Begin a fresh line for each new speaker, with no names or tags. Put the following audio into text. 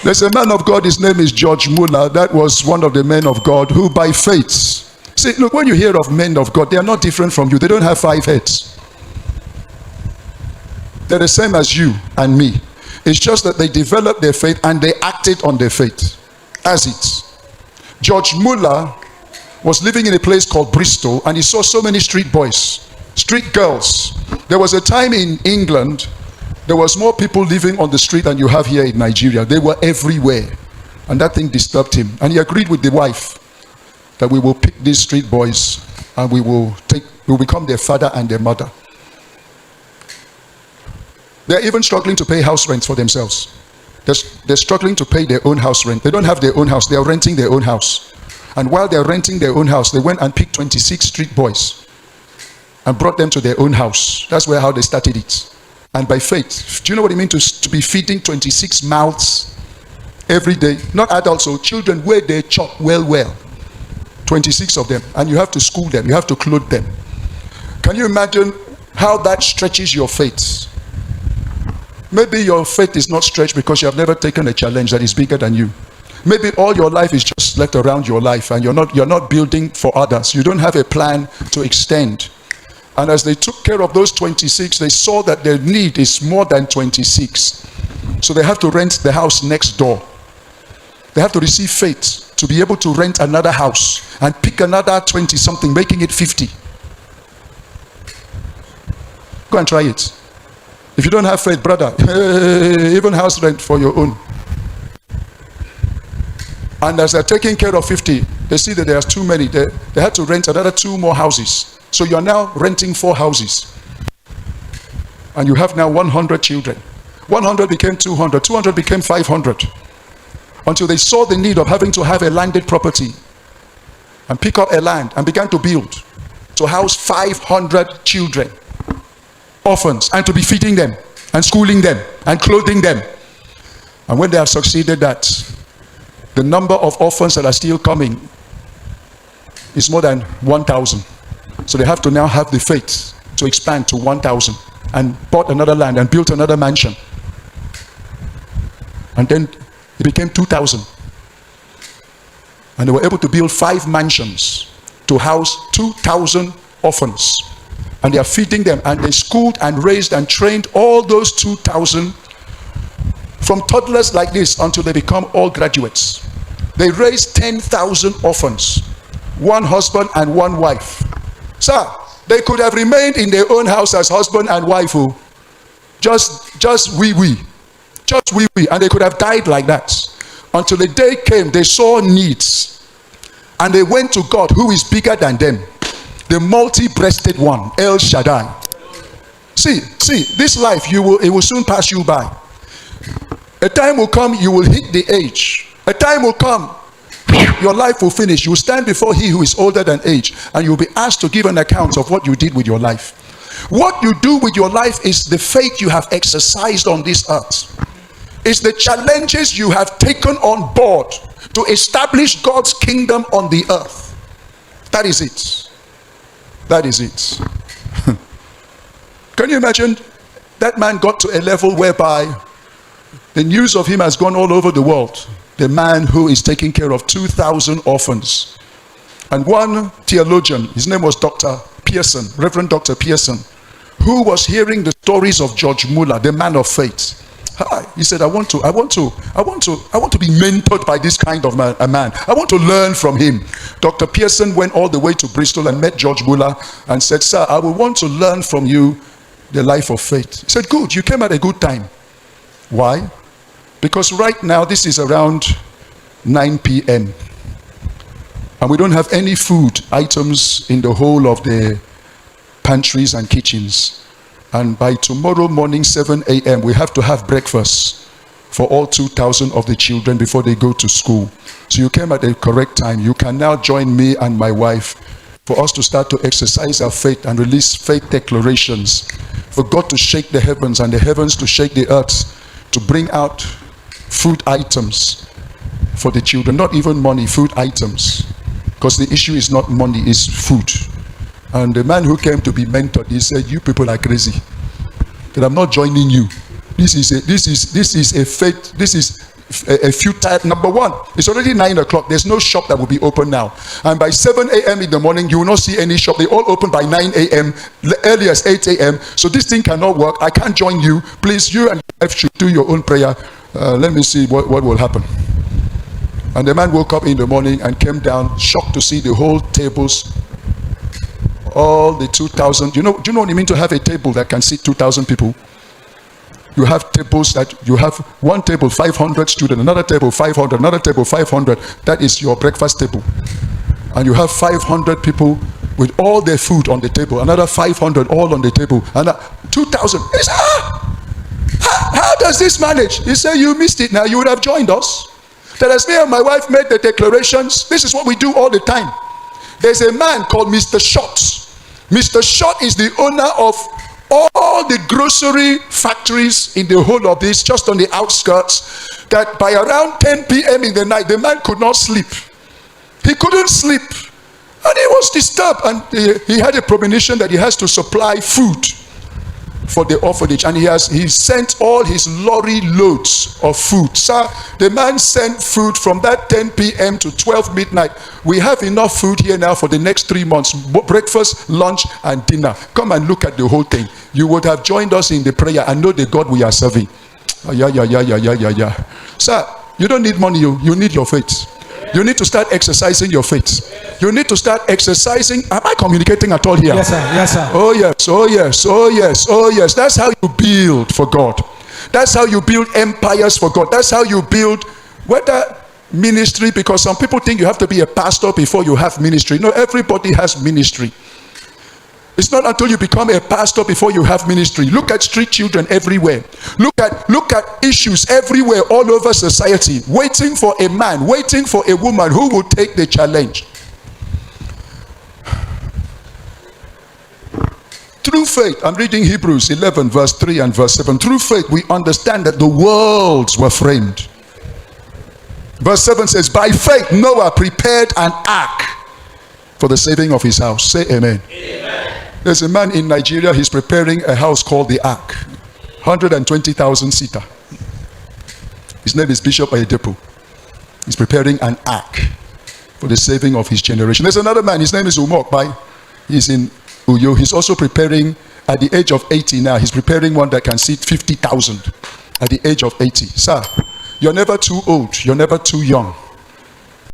There's a man of God, his name is George Muller. That was one of the men of God who by faith. See, look, when you hear of men of God, they are not different from you. They don't have 5 heads. They're the same as you and me. It's just that they developed their faith and they acted on their faith as it. George Muller was living in a place called Bristol, and he saw so many street boys, street girls. There was a time in England, there was more people living on the street than you have here in Nigeria. They were everywhere. And that thing disturbed him. And he agreed with the wife that we will pick these street boys and we will become their father and their mother. They're even struggling to pay house rent for themselves. They're struggling to pay their own house rent. They don't have their own house. They are renting their own house. And while they're renting their own house, they went and picked 26 street boys and brought them to their own house. That's how they started it. And by faith, do you know what it means to be feeding 26 mouths every day? Not adults, so children where they chop well. 26 of them. And you have to school them. You have to clothe them. Can you imagine how that stretches your faith? Maybe your faith is not stretched because you have never taken a challenge that is bigger than you. Maybe all your life is just left around your life and you're not building for others. You don't have a plan to extend. And as they took care of those 26, they saw that their need is more than 26. So they have to rent the house next door. They have to receive faith to be able to rent another house and pick another 20 something, making it 50. Go and try it. If you don't have faith, brother, even house rent for your own. And as they're taking care of 50, they see that there's too many. They had to rent another 2 more houses. So you're now renting 4 houses. And you have now 100 children. 100 became 200. 200 became 500. Until they saw the need of having to have a landed property and pick up a land and began to build to house 500 children, orphans, and to be feeding them and schooling them and clothing them. And when they have succeeded that, the number of orphans that are still coming is more than 1,000. So they have to now have the faith to expand to 1,000 and bought another land and built another mansion. And then it became 2,000. And they were able to build 5 mansions to house 2,000 orphans. And they are feeding them, and they schooled and raised and trained all those 2,000 from toddlers like this until they become all graduates. They raised 10,000 orphans, 1 husband and 1 wife. Sir, they could have remained in their own house as husband and wife, who just wee, and they could have died like that. Until the day came, they saw needs, and they went to God, who is bigger than them, the multi-breasted one, El Shaddai. See, this life, it will soon pass you by. A time will come, you will hit the age. A time will come, your life will finish. You will stand before he who is older than age, and you will be asked to give an account of what you did with your life. What you do with your life is the faith you have exercised on this earth. It's the challenges you have taken on board to establish God's kingdom on the earth. That is it. That is it. Can you imagine? That man got to a level whereby the news of him has gone all over the world. The man who is taking care of 2,000 orphans. And one theologian, his name was Dr. Pearson, Reverend Dr. Pearson, who was hearing the stories of George Muller, the man of faith. He said, I want to be mentored by this kind of man. I want to learn from him. Dr. Pearson went all the way to Bristol and met George Muller and said, sir, I will want to learn from you the life of faith. He said, good, you came at a good time. Why? Because right now, this is around 9 p.m. and we don't have any food items in the whole of the pantries and kitchens. And by tomorrow morning, 7 a.m., we have to have breakfast for all 2,000 of the children before they go to school. So you came at the correct time. You can now join me and my wife for us to start to exercise our faith and release faith declarations. For God to shake the heavens and the heavens to shake the earth, to bring out food items for the children. Not even money, food items. Because the issue is not money, it's food. And the man who came to be mentored, he said, you people are crazy. That I'm not joining you. This is a futile. Number one, it's already 9 o'clock. There's no shop that will be open now. And by 7 a.m. in the morning, you will not see any shop. They all open by 9 a.m., earliest 8 a.m. So this thing cannot work. I can't join you. Please, you and your wife should do your own prayer. Let me see what will happen. And the man woke up in the morning and came down, shocked to see the whole tables, all the 2,000. Do you know what it means to have a table that can seat 2,000 people? You have tables that you have one table 500 students, another table 500, another table 500. That is your breakfast table. And you have 500 people with all their food on the table, another 500 all on the table, and 2,000. He said, how does this manage? He said, you missed it now. You would have joined us. That as me and my wife made the declarations, this is what we do all the time. There's a man called Mr. Short. Mr. Short is the owner of all the grocery factories in the whole of this, just on the outskirts, that by around 10 p.m. in the night, the man could not sleep. He couldn't sleep. And he was disturbed. And he had a premonition that he has to supply food for the orphanage, and he sent all his lorry loads of food. Sir, the man sent food from that 10 p.m. to 12 midnight. We have enough food here now for the next 3 months, breakfast, lunch, and dinner. Come and look at the whole thing. You would have joined us in the prayer and know the God we are serving. Sir, you don't need money, you need your faith. You need to start exercising your faith. You need to start exercising. Am I communicating at all here?
Yes, sir. Yes, sir.
Oh yes, oh yes, oh yes, oh yes. That's how you build for God. That's how you build empires for God. That's how you build whether ministry, because some people think you have to be a pastor before you have ministry. No, everybody has ministry. It's not until you become a pastor before you have ministry. Look at street children everywhere. Look at issues everywhere all over society, waiting for a man, waiting for a woman who will take the challenge. Through faith, I'm reading Hebrews 11 verse 3 and verse 7. Through faith we understand that the worlds were framed. Verse 7 says, by faith Noah prepared an ark for the saving of his house. Say amen. Amen. There's a man in Nigeria, he's preparing a house called the Ark. 120,000 seater. His name is Bishop Oyedepo. He's preparing an ark for the saving of his generation. There's another man, his name is Umok. He's in Uyo. He's also preparing, at the age of 80 now, he's preparing one that can seat 50,000 at the age of 80. Sir, you're never too old, you're never too young